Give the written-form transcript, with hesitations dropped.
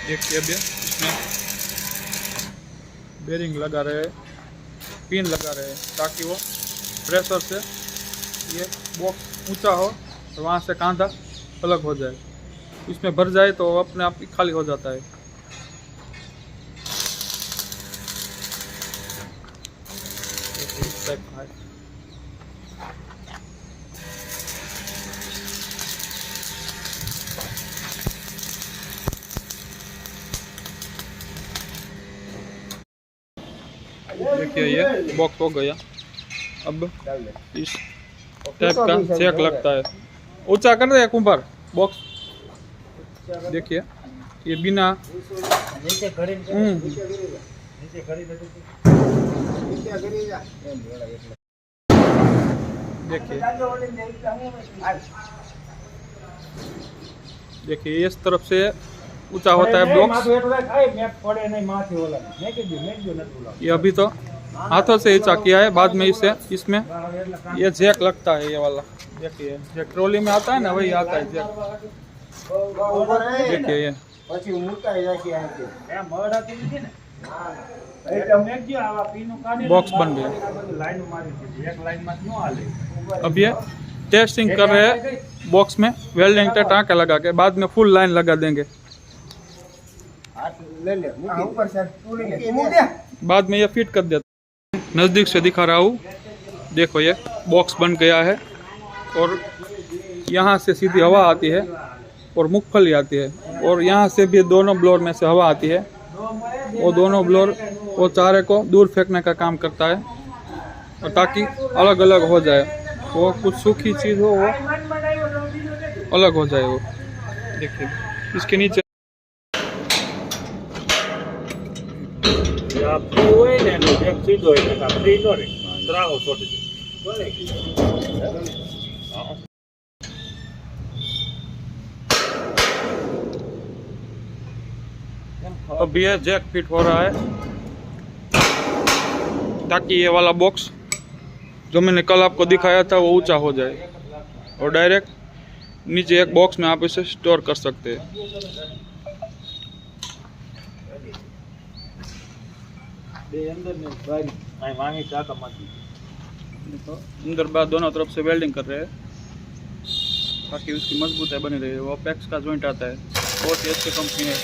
देखिए अभी इसमें बेरिंग लगा रहे हैं, पिन लगा रहे हैं ताकि वो प्रेशर से ये बॉक्स ऊंचा हो और वहाँ से कांधा अलग हो जाए। इसमें भर जाए तो अपने आप ही खाली हो जाता है। इस टाइप का है। देखिए ये बॉक्स हो गया। अब इस टाइप का चेक लगता है। ऊंचा कर दे कुंभार बॉक्स। देखिए ये बिना देखिए इस तरफ से ऊंचा होता है बॉक्स। ये अभी तो हाथों से ऊंचा किया है, बाद में इसे इसमें ये जैक लगता है, ये वाला देखिए जो ट्रॉली में आता है ना वही आता है जैक। देखिए ये बॉक्स बन गया। अब ये टेस्टिंग कर रहे हैं बॉक्स में वेल्डिंग का टाँका लगा के, बाद में फुल लाइन लगा देंगे। बाद में ये फिट कर देते। नज़दीक से दिखा रहा हूँ, देखो ये बॉक्स बन गया है और यहाँ से सीधी हवा आती है और मूंगफली आती है, और यहाँ से भी दोनों ब्लोर में से हवा आती है। वो दोनों ब्लोर वो चारे को दूर फेंकने का काम करता है, और ताकि अलग अलग हो जाए, वो कुछ सूखी चीज़ हो वो अलग हो जाए। वो देखिए इसके नीचे अब ये जैक फिट हो रहा है ताकि ये वाला बॉक्स जो मैंने कल आपको दिखाया था वो ऊंचा हो जाए, और डायरेक्ट नीचे एक बॉक्स में आप इसे स्टोर कर सकते हैं। अंदर बाहर दोनों तरफ से वेल्डिंग कर रहे हैं ताकि उसकी मजबूती बनी रहे। वो पैक्स का जॉइंट आता है, बहुत ही अच्छी कंपनी है।